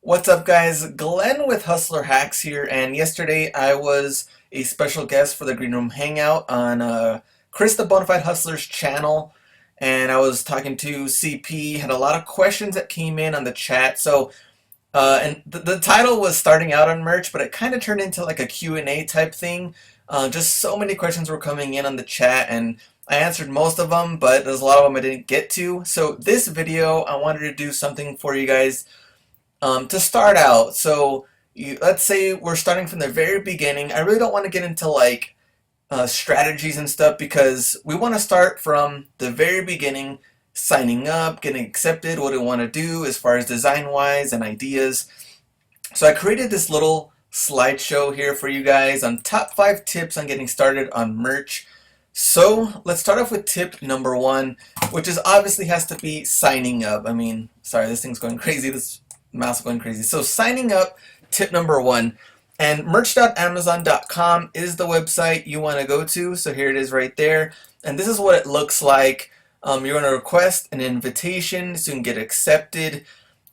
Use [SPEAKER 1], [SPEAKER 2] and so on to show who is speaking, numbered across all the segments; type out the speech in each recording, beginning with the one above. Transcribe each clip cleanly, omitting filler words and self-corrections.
[SPEAKER 1] What's up, guys? Glenn with Hustler Hacks here, and yesterday I was a special guest for the Green Room Hangout on Chris the Bonafide Hustler's channel, and I was talking to CP. Had a lot of questions that came in on the chat, and the title was starting out on merch, but it kind of turned into like a Q&A type thing. Just so many questions were coming in on the chat, and I answered most of them, but there's a lot of them I didn't get to. So this video, I wanted to do something for you guys to start out. So let's say we're starting from the very beginning. I really don't want to get into like strategies and stuff because we want to start from the very beginning, signing up, getting accepted, what do we want to do as far as design wise and ideas. So I created this little slideshow here for you guys on top 5 tips on getting started on merch. So let's start off with tip number 1, which is obviously has to be signing up. I mean, sorry, this thing's going crazy. This mouse is going crazy. So signing up, tip number 1. And merch.amazon.com is the website you want to go to. So here it is right there. And this is what it looks like. You're going to request an invitation so you can get accepted.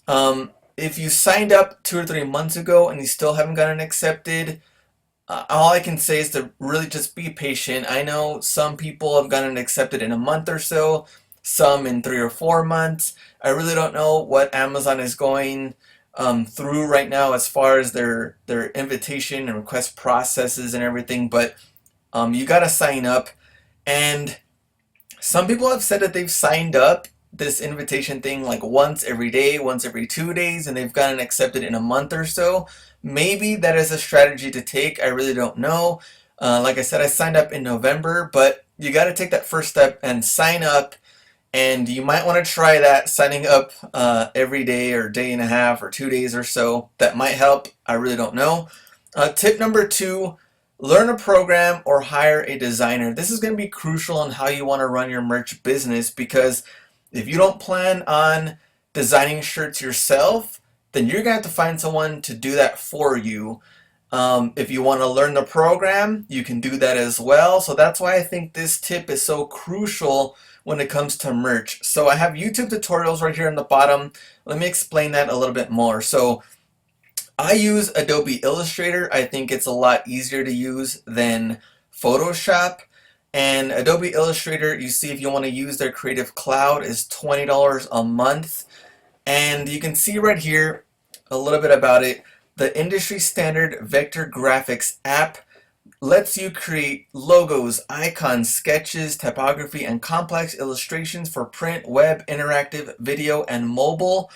[SPEAKER 1] If you signed up 2 or 3 months ago and you still haven't gotten accepted, all I can say is to really just be patient. I know some people have gotten accepted in a month or so, some in 3 or 4 months. I really don't know what Amazon is going through right now as far as their invitation and request processes and everything, but you gotta sign up. And some people have said that they've signed up this invitation thing like once every day, once every 2 days, and they've gotten accepted in a month or so. Maybe that is a strategy to take. I really don't know. Like I said, I signed up in November, but you got to take that first step and sign up. And you might want to try that, signing up every day or day and a half or 2 days or so. That might help. I really don't know. Tip number 2, learn a program or hire a designer. This is going to be crucial on how you want to run your merch business, because if you don't plan on designing shirts yourself, then you're going to have to find someone to do that for you. If you want to learn the program, you can do that as well. So that's why I think this tip is so crucial when it comes to merch. So I have YouTube tutorials right here on the bottom. Let me explain that a little bit more. So I use Adobe Illustrator. I think it's a lot easier to use than Photoshop. And Adobe Illustrator, you see, if you want to use their Creative Cloud, is $20 a month. And you can see right here a little bit about it. The industry standard vector graphics app lets you create logos, icons, sketches, typography, and complex illustrations for print, web, interactive, video, and mobile.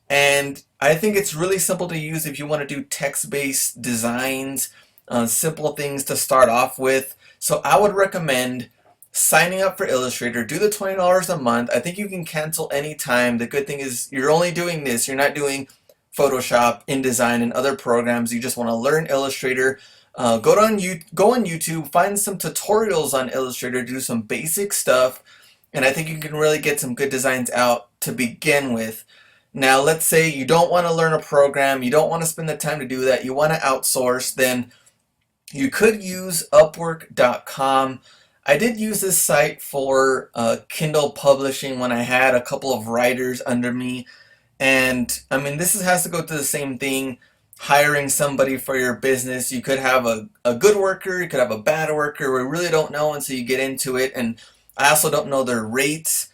[SPEAKER 1] And I think it's really simple to use if you want to do text-based designs, simple things to start off with. So I would recommend signing up for Illustrator. Do the $20 a month. I think you can cancel anytime. The good thing is you're only doing this. You're not doing Photoshop, InDesign, and other programs. You just want to learn Illustrator. Go on YouTube, find some tutorials on Illustrator, do some basic stuff, and I think you can really get some good designs out to begin with. Now, let's say you don't want to learn a program, you don't want to spend the time to do that, you want to outsource, then you could use Upwork.com. I did use this site for Kindle publishing when I had a couple of writers under me. And I mean, this has to go to the same thing, hiring somebody for your business. You could have a good worker, you could have a bad worker. We really don't know until you get into it. And I also don't know their rates.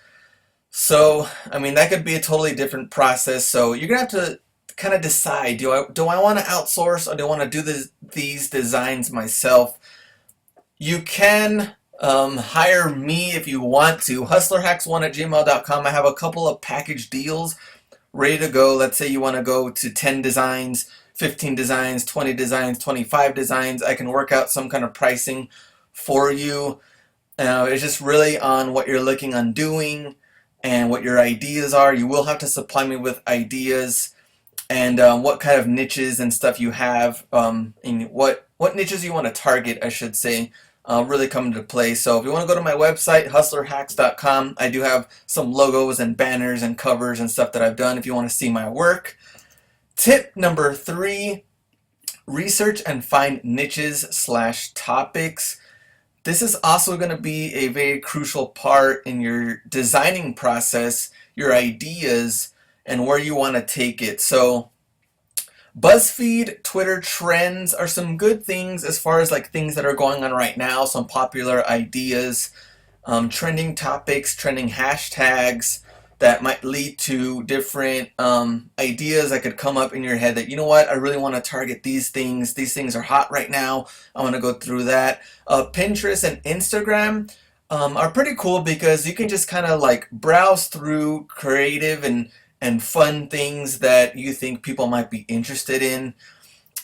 [SPEAKER 1] So, I mean, that could be a totally different process. So you're going to have to kind of decide, do I want to outsource, or do I want to do these designs myself? You can hire me if you want to. hustlerhacks1@gmail.com. I have a couple of package deals ready to go. Let's say you want to go to 10 designs, 15 designs, 20 designs, 25 designs. I can work out some kind of pricing for you. It's just really on what you're looking on doing and what your ideas are. You will have to supply me with ideas and what kind of niches and stuff you have, and what niches you want to target, I should say, really come into play. So if you want to go to my website, hustlerhacks.com, I do have some logos and banners and covers and stuff that I've done if you want to see my work. Tip number 3, research and find niches/topics. This is also going to be a very crucial part in your designing process, your ideas, and where you want to take it. So BuzzFeed, Twitter trends are some good things as far as like things that are going on right now, some popular ideas, trending topics, trending hashtags that might lead to different ideas that could come up in your head that, you know what, I really want to target these things. These things are hot right now. I want to go through that. Pinterest and Instagram are pretty cool because you can just kind of like browse through creative and fun things that you think people might be interested in.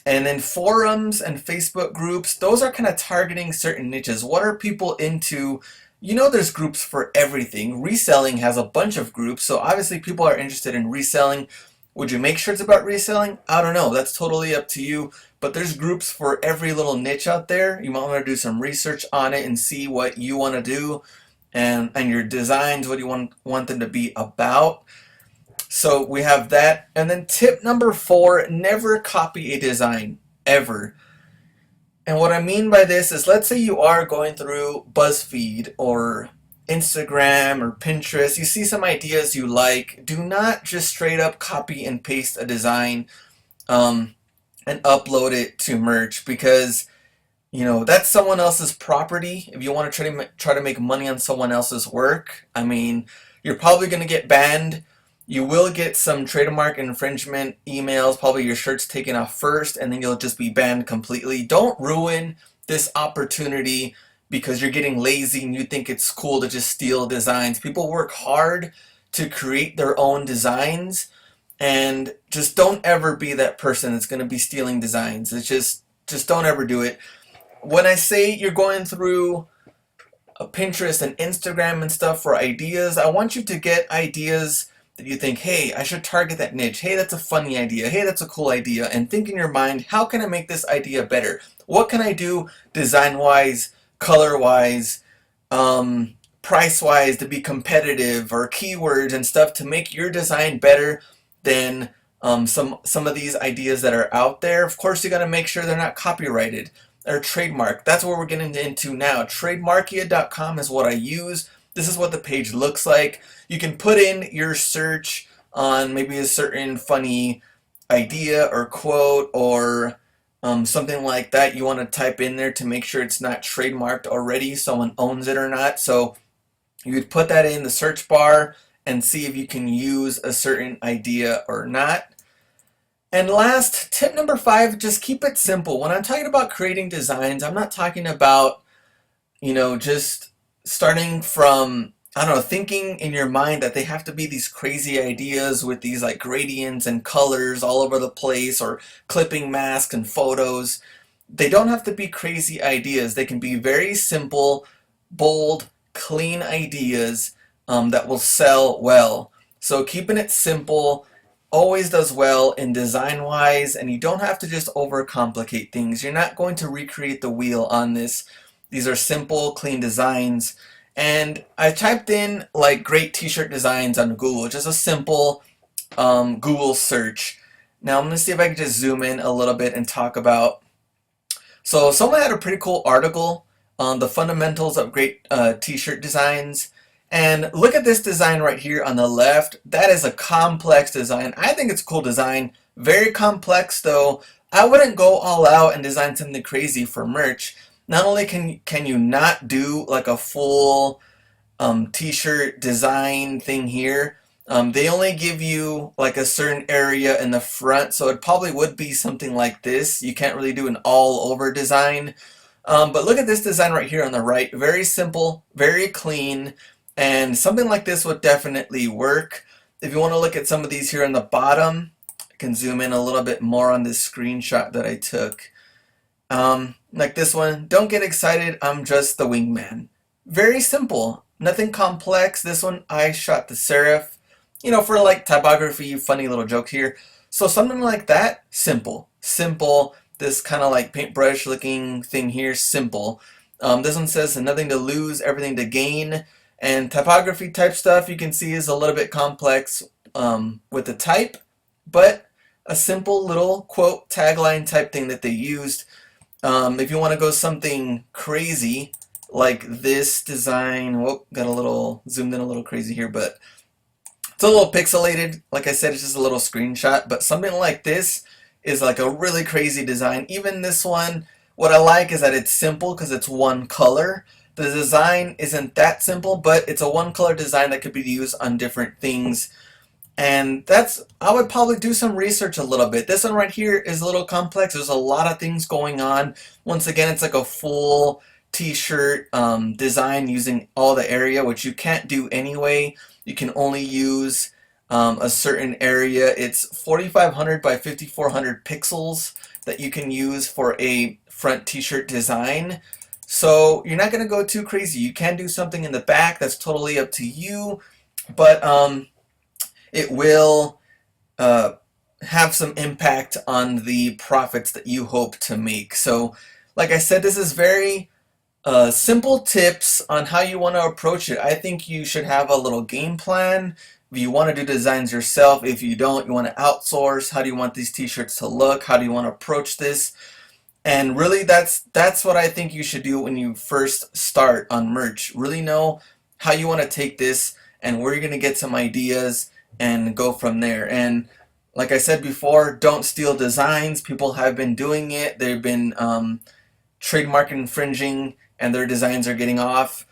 [SPEAKER 1] And then forums and Facebook groups, those are kind of targeting certain niches. What are people into? You know, there's groups for everything. Reselling has a bunch of groups, so obviously people are interested in reselling. Would you make sure it's about reselling? I don't know. That's totally up to you. But there's groups for every little niche out there. You might want to do some research on it and see what you want to do and your designs, what you want them to be about. So we have that. And then tip number 4, never copy a design, ever. And what I mean by this is, let's say you are going through BuzzFeed or Instagram or Pinterest, you see some ideas you like. Do not just straight up copy and paste a design and upload it to merch, because that's someone else's property. If you want to try to make money on someone else's work, I mean, you're probably going to get banned. You will get some trademark infringement emails, probably your shirt's taken off first, and then you'll just be banned completely. Don't ruin this opportunity because you're getting lazy and you think it's cool to just steal designs. People work hard to create their own designs, and just don't ever be that person that's going to be stealing designs. It's just don't ever do it. When I say you're going through Pinterest and Instagram and stuff for ideas, I want you to get ideas that you think, hey, I should target that niche. Hey, that's a funny idea. Hey, that's a cool idea. And think in your mind, how can I make this idea better? What can I do design-wise, color-wise, price-wise to be competitive, or keywords and stuff to make your design better than some of these ideas that are out there? Of course, you got to make sure they're not copyrighted or trademarked. That's what we're getting into now. Trademarkia.com is what I use. This is what the page looks like. You can put in your search on maybe a certain funny idea or quote or something like that you want to type in there to make sure it's not trademarked already, someone owns it or not. So you would put that in the search bar and see if you can use a certain idea or not. And last, tip number 5, just keep it simple. When I'm talking about creating designs, I'm not talking about, just starting from, I don't know, thinking in your mind that they have to be these crazy ideas with these like gradients and colors all over the place, or clipping masks and photos. They don't have to be crazy ideas. They can be very simple, bold, clean ideas that will sell well. So keeping it simple always does well in design wise, and you don't have to just overcomplicate things. You're not going to recreate the wheel on this. These are simple, clean designs. And I typed in like great t-shirt designs on Google, just a simple Google search. Now I'm going to see if I can just zoom in a little bit and talk about. So someone had a pretty cool article on the fundamentals of great t-shirt designs. And look at this design right here on the left. That is a complex design. I think it's a cool design. Very complex though. I wouldn't go all out and design something crazy for merch. Not only can you not do like a full t-shirt design thing here, they only give you like a certain area in the front, so it probably would be something like this. You can't really do an all over design. But look at this design right here on the right. Very simple, very clean. And something like this would definitely work. If you want to look at some of these here on the bottom, I can zoom in a little bit more on this screenshot that I took. Like this one, don't get excited, I'm just the wingman. Very simple, nothing complex. This one, I shot the serif, for like typography, funny little joke here. So something like that, simple. Simple, this kind of like paintbrush looking thing here, simple. This one says nothing to lose, everything to gain. And typography type stuff you can see is a little bit complex with the type, but a simple little quote tagline type thing that they used. If you want to go something crazy like this design, whoop, got a little zoomed in a little crazy here, but it's a little pixelated. Like I said, it's just a little screenshot, but something like this is like a really crazy design. Even this one, what I like is that it's simple because it's one color. The design isn't that simple, but it's a one color design that could be used on different things. And I would probably do some research a little bit. This one right here is a little complex. There's a lot of things going on. Once again, it's like a full t-shirt design using all the area, which you can't do anyway. You can only use a certain area. It's 4500 by 5400 pixels that you can use for a front t-shirt design. So you're not going to go too crazy. You can do something in the back. That's totally up to you. But it will have some impact on the profits that you hope to make. So, like I said, this is very simple tips on how you want to approach it. I think you should have a little game plan. If you want to do designs yourself, if you don't, you want to outsource. How do you want these t-shirts to look? How do you want to approach this? And really, that's what I think you should do when you first start on merch. Really know how you want to take this and where you're going to get some ideas and go from there. And like I said before, don't steal designs. People have been doing it. They've been trademark infringing, and their designs are getting off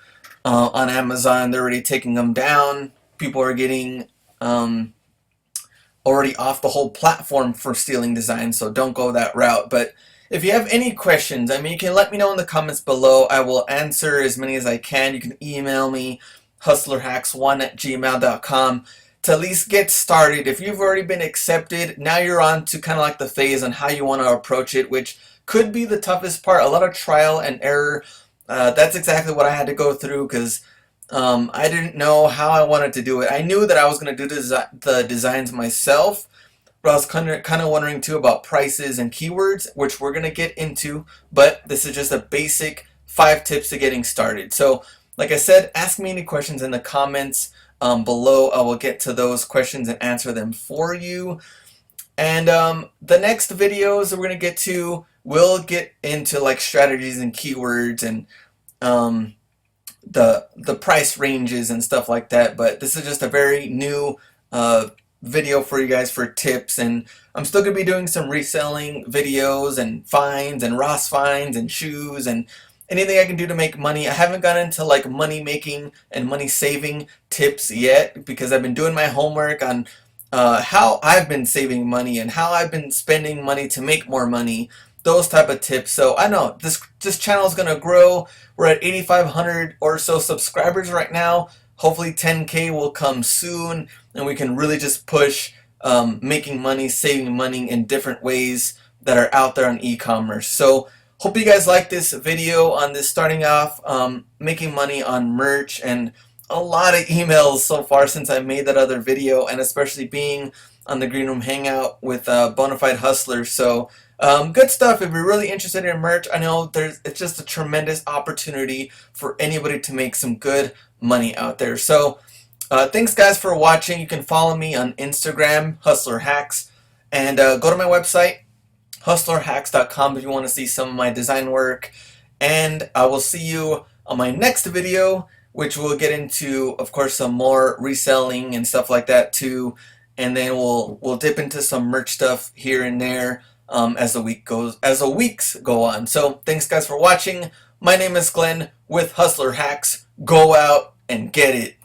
[SPEAKER 1] on Amazon. They're already taking them down. People are getting already off the whole platform for stealing designs, so don't go that route. But if you have any questions, I mean, you can let me know in the comments below. I will answer as many as I can. You can email me, hustlerhacks1@gmail.com, to at least get started. If you've already been accepted, now you're on to kind of like the phase on how you want to approach it, which could be the toughest part. A lot of trial and error. That's exactly what I had to go through because I didn't know how I wanted to do it. I knew that I was going to do the designs myself, but I was kind of wondering too about prices and keywords, which we're going to get into, but this is just a basic 5 tips to getting started. So like I said, ask me any questions in the comments below. I will get to those questions and answer them for you. And the next videos that we're going to get to, we'll get into like strategies and keywords and the price ranges and stuff like that. But this is just a very new video for you guys for tips, and I'm still going to be doing some reselling videos and finds and Ross finds and shoes and anything I can do to make money. I haven't gotten into like money making and money saving tips yet because I've been doing my homework on how I've been saving money and how I've been spending money to make more money, those type of tips. So I know this channel is going to grow. We're at 8,500 or so subscribers right now. Hopefully 10K will come soon, and we can really just push making money, saving money in different ways that are out there on e-commerce. So hope you guys like this video on this starting off making money on merch, and a lot of emails so far since I made that other video, and especially being on the Green Room Hangout with Bonafide Hustlers. So good stuff. If you're really interested in merch, I know it's just a tremendous opportunity for anybody to make some good money out there. So thanks guys for watching. You can follow me on Instagram, Hustler Hacks, and go to my website, hustlerhacks.com, if you want to see some of my design work. And I will see you on my next video, which we'll get into, of course, some more reselling and stuff like that too. And then we'll dip into some merch stuff here and there as the weeks go on. So thanks guys for watching. My name is Glenn with Hustler Hacks. Go out and get it.